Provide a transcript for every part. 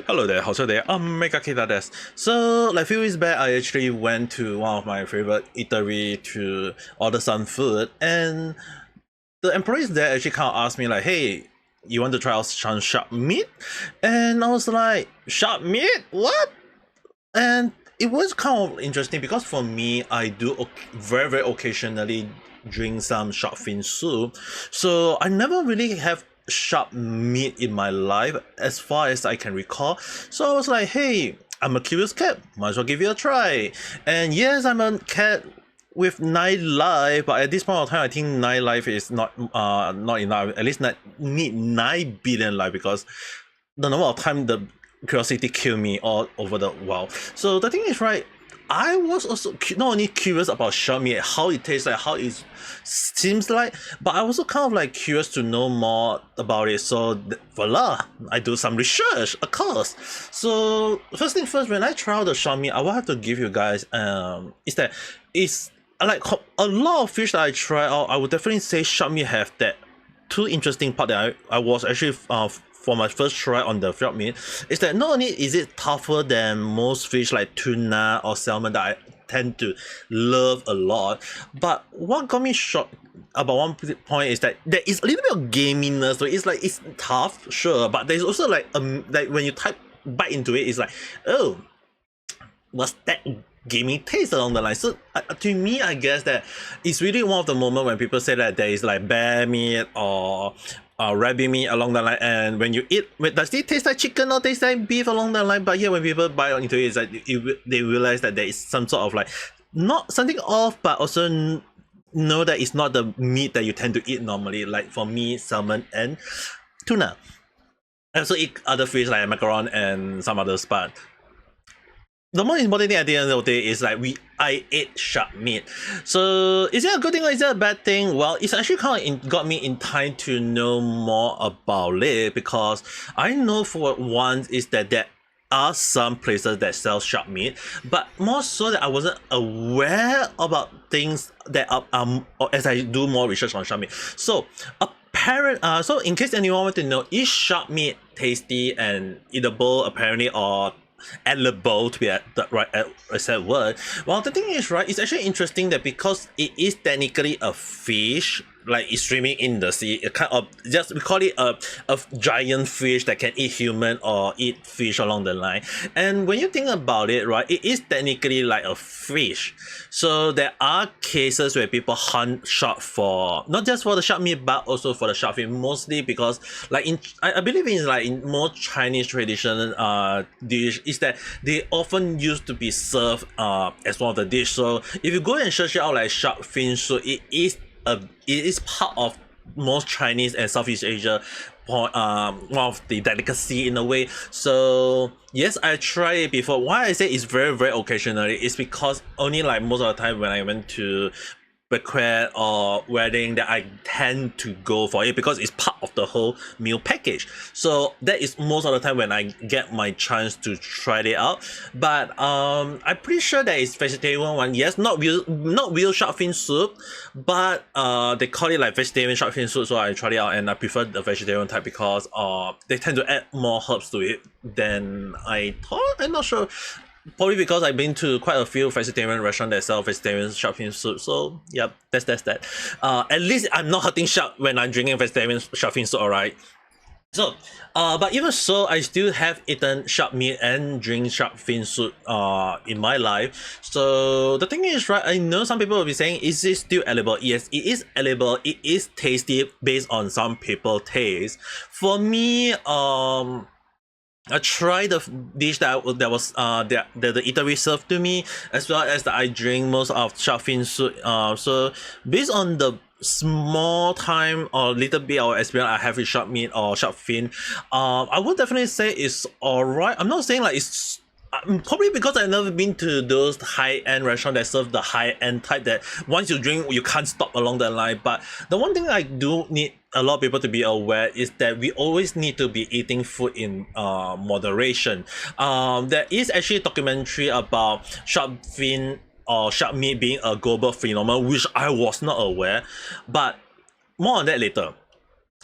Hello there, how's your day? Ame Gakita desu. So, like a few weeks back, I actually went to one of my favorite eatery to order some food, and the employees there actually kind of asked me like, "Hey, you want to try out some shark meat?" And I was like, "Shark meat? What?" And it was kind of interesting because for me, I do very very occasionally drink some shark fin soup, so I never really have shark meat in my life as far as I can recall. So I was like, hey, I'm a curious cat, might as well give it a try. And yes, I'm a cat with nine life, but at this point of time, I think nine life is not enough. At least need 9 billion life because the number of time the curiosity killed me all over the world. So the thing is, right, I was also not only curious about shark meat, how it tastes like, how it seems like, but I also kind of like curious to know more about it. So voila, I do some research, of course. So first thing first, when I try out the shark meat, I will have to give you guys is that it's like a lot of fish that I try out. I would definitely say shark meat have that two interesting part that I was actually for my first try on the frog meat is that not only is it tougher than most fish like tuna or salmon that I tend to love a lot, but what got me shocked about one point is that there is a little bit of gaminess. So it's like it's tough, sure, but there's also like when you bite into it, it's like, oh, what's that gaming taste along the line? So to me, I guess that it's really one of the moments when people say that there is like bear meat or rabbit meat along the line, and when you eat, does it taste like chicken or taste like beef along the line? But yeah, when people bite into it, it's like they realize that there is some sort of like not something off, but also know that it's not the meat that you tend to eat normally. Like for me, salmon and tuna. I also eat other fish like macaron and some others, but the most important thing at the end of the day is like I ate shark meat. So is it a good thing or is it a bad thing? Well, it's actually kind of got me in time to know more about it because I know for one is that there are some places that sell shark meat, but more so that I wasn't aware about things that are as I do more research on shark meat. So so in case anyone want to know, is shark meat tasty and eatable apparently, or edible to be the right exact word? Well, the thing is, right, it's actually interesting that because it is technically a fish, like it's swimming in the sea, it kind of just we call it a giant fish that can eat human or eat fish along the line. And when you think about it, right, it is technically like a fish. So there are cases where people hunt shark for not just for the shark meat but also for the shark fin, mostly because like I believe in like in more Chinese tradition dish is that they often used to be served as one of the dish. So if you go and search it out like shark fin, so it is part of most Chinese and Southeast Asia one of the delicacy in a way. So yes, I tried it before. Why I say it's very very occasionally is because only like most of the time when I went to banquet or wedding that I tend to go for it because it's part of the whole meal package. So that is most of the time when I get my chance to try it out. But I'm pretty sure that it's vegetarian one. Yes, not real shark fin soup, but they call it like vegetarian shark fin soup. So I tried it out and I prefer the vegetarian type because they tend to add more herbs to it than I thought. I'm not sure. Probably because I've been to quite a few vegetarian restaurants that sell vegetarian shark fin soup. So yep, that's that. At least I'm not hurting shark when I'm drinking vegetarian shark fin soup, alright? So, but even so, I still have eaten shark meat and drink shark fin soup in my life. So the thing is, right, I know some people will be saying, is it still edible? Yes, it is edible. It is tasty based on some people's taste. For me, I tried the dish that was the eatery served to me, as well as that I drink most of shark fin soup. So based on the small time or little bit of experience I have with shark meat or shark fin, I would definitely say it's alright. I'm not saying like it's probably because I've never been to those high-end restaurants that serve the high-end type that once you drink you can't stop along the line. But the one thing I do need a lot of people to be aware is that we always need to be eating food in moderation. There is actually a documentary about shark fin or shark meat being a global phenomenon, which I was not aware, but more on that later.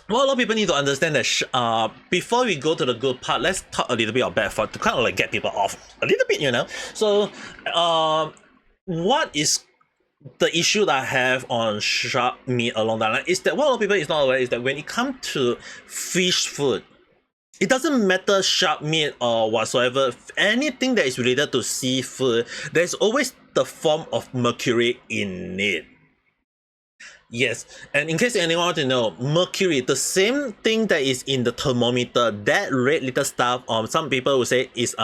Well, a lot of people need to understand that before we go to the good part, let's talk a little bit of bad part to kind of like get people off a little bit, you know. So, what is the issue that I have on shark meat along that line is that what a lot of people is not aware is that when it comes to fish food, it doesn't matter shark meat or whatsoever, anything that is related to seafood, there's always the form of mercury in it. Yes, and in case anyone want to know, mercury, the same thing that is in the thermometer, that red little stuff, some people will say is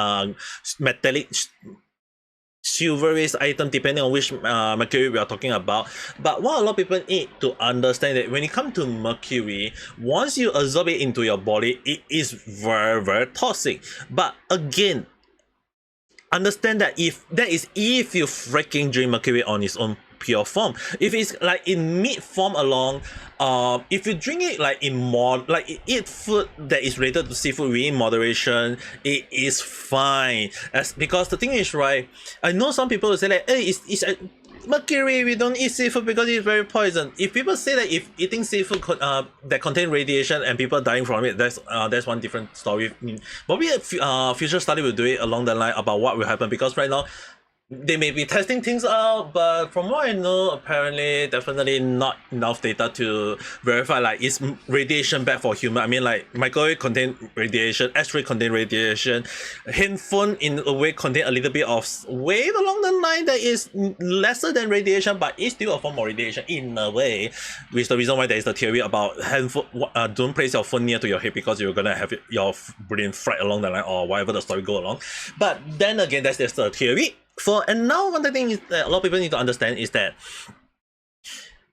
metallic silvery item depending on which mercury we are talking about. But what a lot of people need to understand that when it comes to mercury, once you absorb it into your body, it is very, very toxic. But again, understand that if you freaking drink mercury on its own pure form. If it's like in meat form along, if you drink it like in more like eat food that is related to seafood within moderation, it is fine. As because the thing is, right, I know some people will say like, hey, it's mercury, we don't eat seafood because it's very poison. If people say that if eating seafood that contain radiation and people dying from it, that's one different story. Probably a future study will do it along the line about what will happen, because right now they may be testing things out, but from what I know, apparently definitely not enough data to verify like is radiation bad for human. I mean, like microwave contain radiation, X-ray contain radiation, handphone in a way contain a little bit of wave along the line that is lesser than radiation, but it's still a form of radiation in a way, which is the reason why there is the theory about handphone. Don't place your phone near to your head because you're gonna have your brain fried along the line or whatever the story go along. But then again, that's just the theory. And now one of the things that a lot of people need to understand is that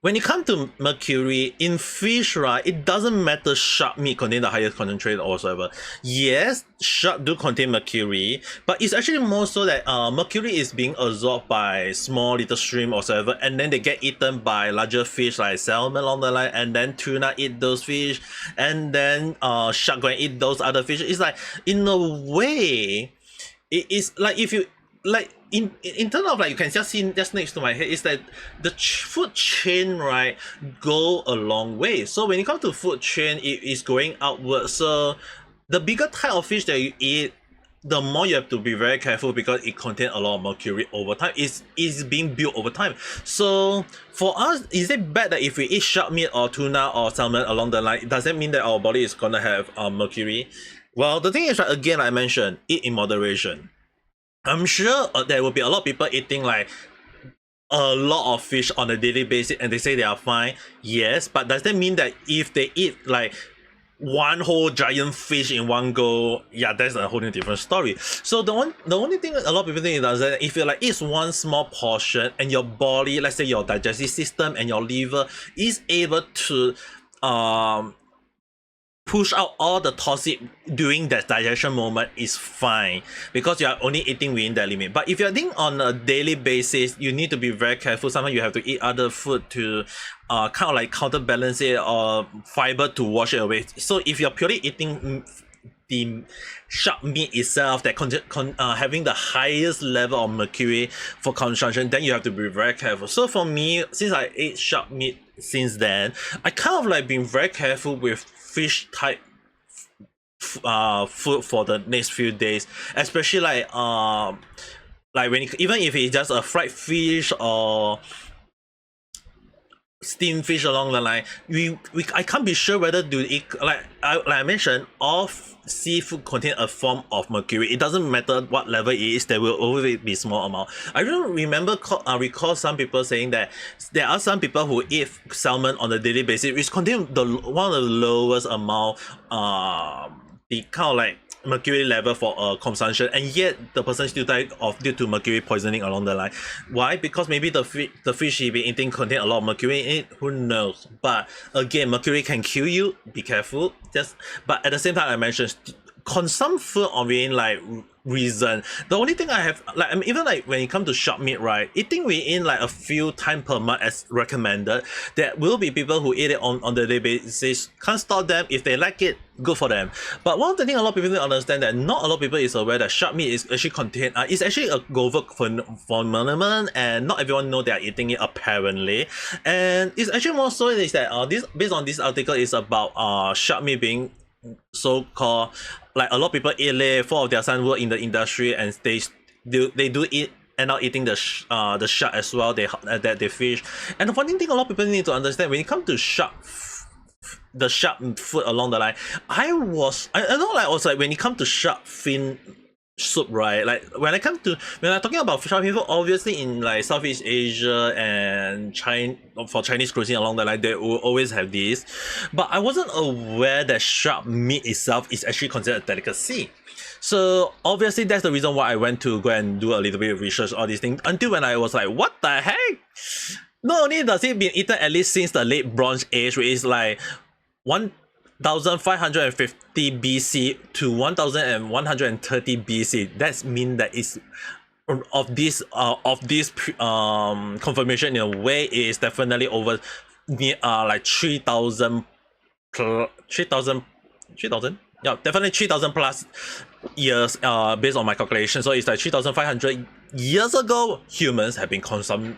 when it comes to mercury in fish, right, it doesn't matter shark meat contain the highest concentration or whatsoever. Yes, shark do contain mercury, but it's actually more so that mercury is being absorbed by small little shrimp or whatsoever, and then they get eaten by larger fish like salmon along the line, and then tuna eat those fish, and then shark go and eat those other fish. It's like, in a way, it is like if you like in terms of like you can just see just next to my head is that the food chain, right, go a long way. So when it comes to food chain, it is going outward. So the bigger type of fish that you eat, the more you have to be very careful because it contains a lot of mercury over time. It's being built over time. So for us, is it bad that if we eat shark meat or tuna or salmon along the line, does that mean that our body is gonna have mercury? Well, the thing is, right, again, I mentioned, eat in moderation. I'm sure there will be a lot of people eating like a lot of fish on a daily basis and they say they are fine. Yes, but does that mean that if they eat like one whole giant fish in one go, yeah, that's a whole new different story. So the only thing a lot of people think is that if you like eat one small portion and your body, let's say your digestive system and your liver is able to push out all the toxic during that digestion moment, is fine because you are only eating within that limit. But if you're eating on a daily basis, you need to be very careful. Sometimes you have to eat other food to kind of like counterbalance it or fiber to wash it away. So if you're purely eating the shark meat itself that having the highest level of mercury for consumption, then you have to be very careful. So for me, since I ate shark meat since then, I kind of like been very careful with fish type food for the next few days, especially like when even if it's just a fried fish or steamed fish along the line, I can't be sure whether do it like I mentioned, all seafood contain a form of mercury. It doesn't matter what level it is, there will always be small amount. I don't remember recall some people saying that there are some people who eat salmon on a daily basis which contain one of the lowest amount the kind of like mercury level for consumption, and yet the person still died due to mercury poisoning along the line. Why? Because maybe the fish he been eating contain a lot of mercury in it. Who knows? But again, mercury can kill you. Be careful. But at the same time, I mentioned consume food on within like reason. The only thing I have like, I mean, even like when it comes to shark meat, right, eating within like a few times per month as recommended. There will be people who eat it on the daily basis. Can't stop them. If they like it, good for them. But one of the things a lot of people need to understand, that not a lot of people is aware that shark meat is actually contain it's actually a global phenomenon, and not everyone know they are eating it apparently. And it's actually more so is that this, based on this article, is about shark meat being so-called, like a lot of people eat it. Four of their sons work in the industry, and they do eat, end up eating the shark as well. They fish. And the funny thing a lot of people need to understand, when it comes to the shark food along the line, I know, like, also like when it comes to shark fin soup, right, like when I'm talking about shark fin food, obviously in like Southeast Asia and China, for Chinese cuisine along the line, they will always have this. But I wasn't aware that shark meat itself is actually considered a delicacy. So obviously that's the reason why I went to go and do a little bit of research, all these things, until when I was like, what the heck? Not only does it been eaten at least since the late Bronze Age, which is like 1550 BC to 1130 BC. That's mean that it's of this confirmation in a way is definitely over near like 3000 yeah, definitely 3000 plus years based on my calculation. So it's like 3500 years ago humans have been consuming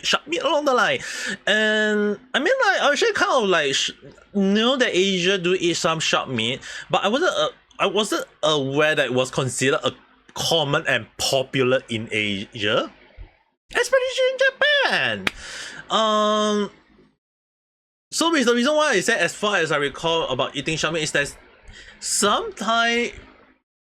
shark meat along the line. And I mean, like, I actually kind of like know that Asia do eat some shark meat, but I wasn't aware that it was considered a common and popular in Asia, especially in Japan. So the reason why I said, as far as I recall about eating shark meat, is that sometimes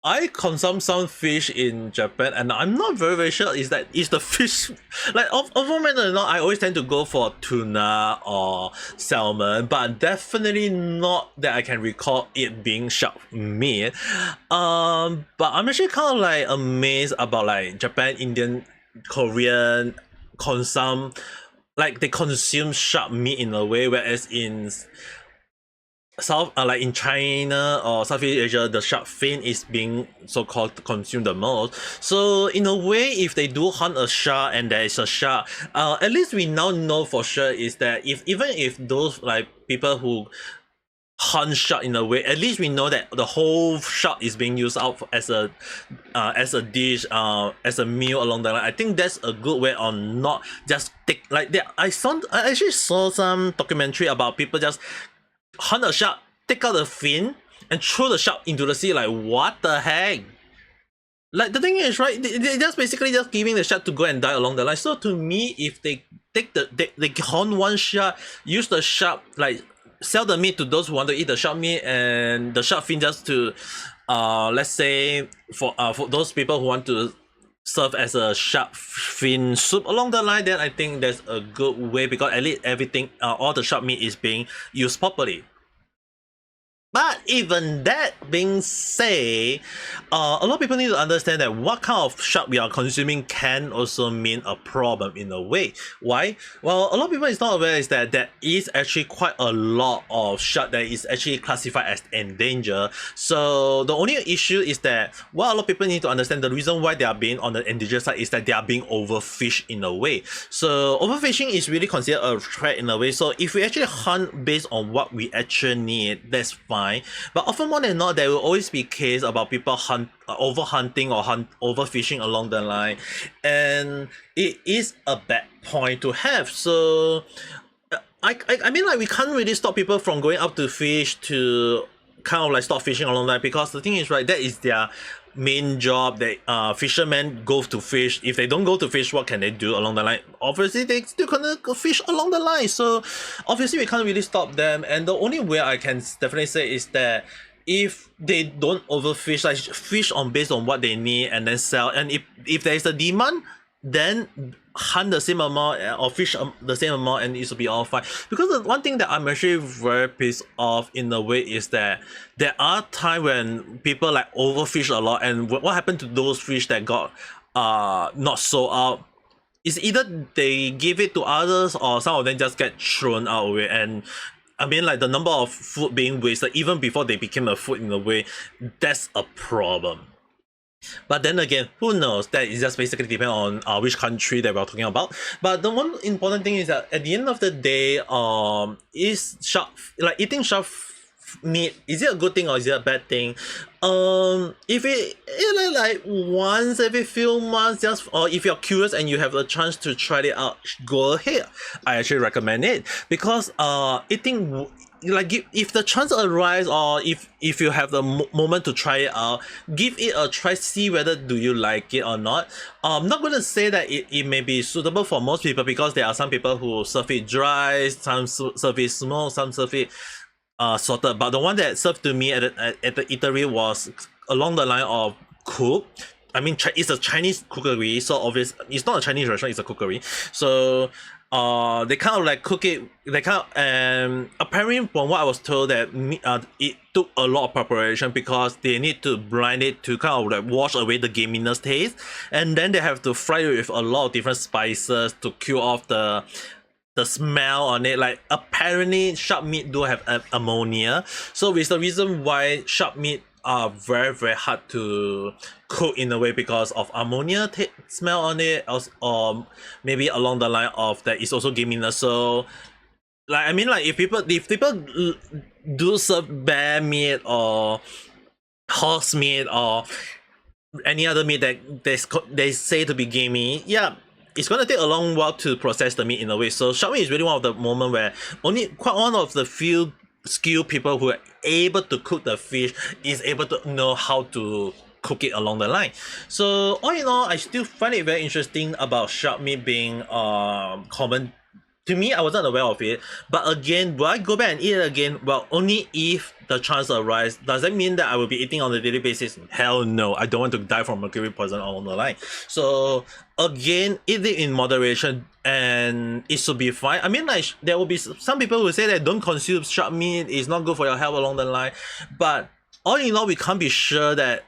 I consume some fish in Japan, and I'm not very sure is the fish like over matter or not. I always tend to go for tuna or salmon, but definitely not that I can recall it being shark meat. But I'm actually kind of like amazed about like Japan, Indian, Korean they consume shark meat in a way, whereas in like in China or Southeast Asia, the shark fin is being so-called consumed the most. So in a way, if they do hunt a shark and there is a shark, at least we now know for sure is that even if those like people who hunt shark in a way, at least we know that the whole shark is being used out as a dish, as a meal along the line. I think that's a good way on not just take like that. I actually saw some documentary about people just hunt a shark, take out the fin, and throw the shark into the sea. Like, what the heck? Like, the thing is, right, they just basically just giving the shark to go and die along the line. So to me, if they take they hunt one shark, use the shark, like sell the meat to those who want to eat the shark meat, and the shark fin just to let's say for those people who want to serve as a shark fin soup along the line, then I think that's a good way, because at least everything all the shark meat is being used properly. But even that being said, a lot of people need to understand that what kind of shark we are consuming can also mean a problem in a way. Why? Well, a lot of people is not aware is that there is actually quite a lot of shark that is actually classified as endangered. So the only issue is that what a lot of people need to understand, the reason why they are being on the endangered side is that they are being overfished in a way. So overfishing is really considered a threat in a way. So if we actually hunt based on what we actually need, that's fine. But often more than not, there will always be case about people over hunting or overfishing along the line, and it is a bad point to have. So I mean, like, we can't really stop people from going out to fish to kind of like stop fishing along the line, because the thing is, right, that is their main job. That fishermen go to fish. If they don't go to fish, what can they do along the line? Obviously they still gonna go fish along the line. So obviously we can't really stop them, and the only way I can definitely say is that if they don't overfish, like fish on based on what they need and then sell, and if there is a demand, then hunt the same amount or fish the same amount, and it should be all fine. Because the one thing that I'm actually very pissed off in a way is that there are times when people like overfish a lot, and what happened to those fish that got not sold out is either they give it to others, or some of them just get thrown out away. And I mean, like the number of food being wasted even before they became a food in a way, that's a problem. But then again, who knows? That is just basically depend on which country that we're talking about. But the one important thing is that at the end of the day, is shark like eating shark meat, is it a good thing or is it a bad thing? If it like once every few months, just or if you're curious and you have a chance to try it out, go ahead. I actually recommend it because eating like if the chance arise or if you have the moment to try it out, give it a try, see whether do you like it or not. I'm not going to say that it may be suitable for most people because there are some people who serve it dry, some serve it smoked, some serve it salted, but the one that served to me at the eatery was along the line of cook. I mean, it's a Chinese cookery, so obvious it's not a Chinese restaurant, it's a cookery. So they kind of like cook it. They kind of apparently from what I was told that it took a lot of preparation because they need to brine it to kind of like wash away the gaminess taste, and then they have to fry it with a lot of different spices to kill off the smell on it. Like apparently shark meat do have ammonia, so it's the reason why shark meat are very very hard to cook in a way because of ammonia smell on it, or maybe along the line of that is also gaminess. So like I mean, like if people do serve bear meat or horse meat or any other meat that they say to be gamey, yeah, it's gonna take a long while to process the meat in a way. So shark meat is really one of the moment where only quite one of the few skilled people who are able to cook the fish is able to know how to cook it along the line. So all in all, I still find it very interesting about shark meat being common. To me, I wasn't aware of it. But again, will I go back and eat it again? Well, only if the chance arises. Does that mean that I will be eating on a daily basis? Hell no. I don't want to die from mercury poison along the line. So again, eat it in moderation and it should be fine. I mean, like there will be some people who say that don't consume shark meat, it's not good for your health along the line. But all in all, we can't be sure that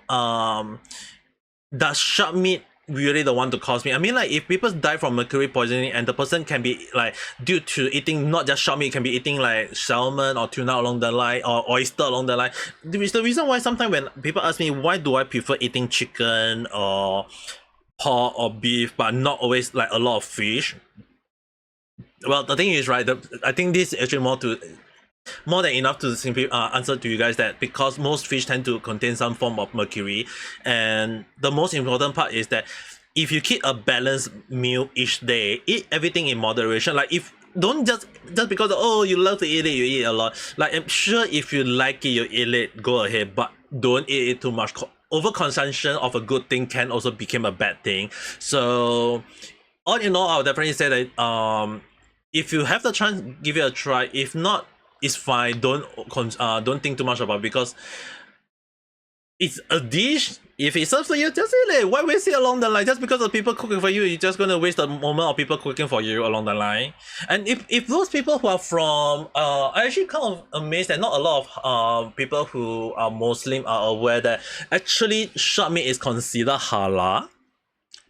does shark meat really the one to cause me. I mean, like if people die from mercury poisoning and the person can be like due to eating not just shark meat, can be eating like salmon or tuna along the line or oyster along the line. It's the reason why sometimes when people ask me why do I prefer eating chicken or pork or beef but not always like a lot of fish. Well, the thing is, right, I think this is actually more than enough to simply answer to you guys that because most fish tend to contain some form of mercury, and the most important part is that if you keep a balanced meal each day, eat everything in moderation. Like if don't just because oh you love to eat it, you eat a lot. Like I'm sure if you like it, you eat it, go ahead, but don't eat it too much. Overconsumption of a good thing can also become a bad thing. So all in all, I'll definitely say that if you have the chance, give it a try. If not, it's fine. Don't think too much about it because it's a dish. If it serves to you, just eat it. Why waste it along the line? Just because of people cooking for you, you're just gonna waste the moment of people cooking for you along the line. And if those people who are from I actually kind of amazed that not a lot of people who are Muslim are aware that actually shark meat is considered halal.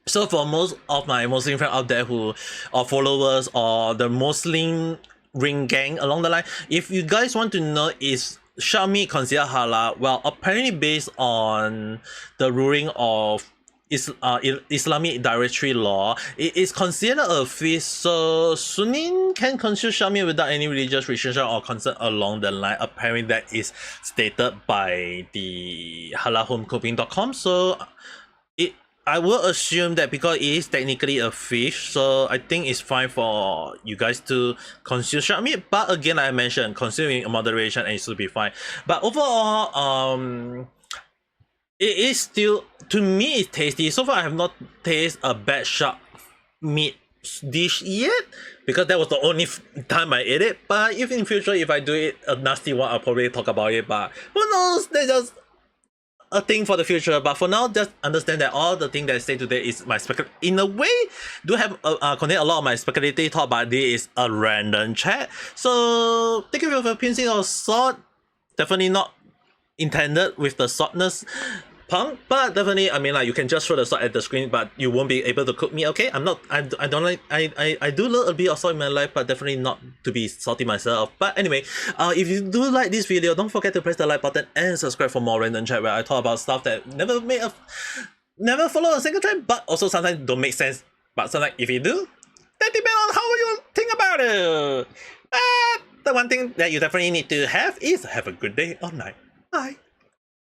So for most of my Muslim friends out there who are followers or the Muslim ring gang along the line, if you guys want to know is shark meat considered halal, well apparently based on the ruling of Islamic dietary law, it is considered a fish, so Sunni can consume shark meat without any religious restriction or concern along the line. Apparently that is stated by the halalhomecooking.com. So I will assume that because it is technically a fish, so I think it's fine for you guys to consume shark meat. But again, like I mentioned, consuming in moderation and it should be fine. But overall, it is still, to me, it's tasty. So far, I have not tasted a bad shark meat dish yet because that was the only time I ate it. But if in future, if I do it a nasty one, I'll probably talk about it. But who knows? That's just a thing for the future. But for now, just understand that all the thing that I say today is my in a way do have contain a lot of my speculative thought, but this is a random chat. So thank you for your pinching of salt. Definitely not intended with the saltness punk, but definitely, I mean, like, you can just throw the salt at the screen, but you won't be able to cook me, okay? I'm not, I don't like, I do love a bit of salt in my life, but definitely not to be salty myself. But anyway, if you do like this video, don't forget to press the like button and subscribe for more random chat where I talk about stuff that never follow a single trend, but also sometimes don't make sense. But sometimes if you do, that depends on how you think about it. But the one thing that you definitely need to have is have a good day or night. Bye.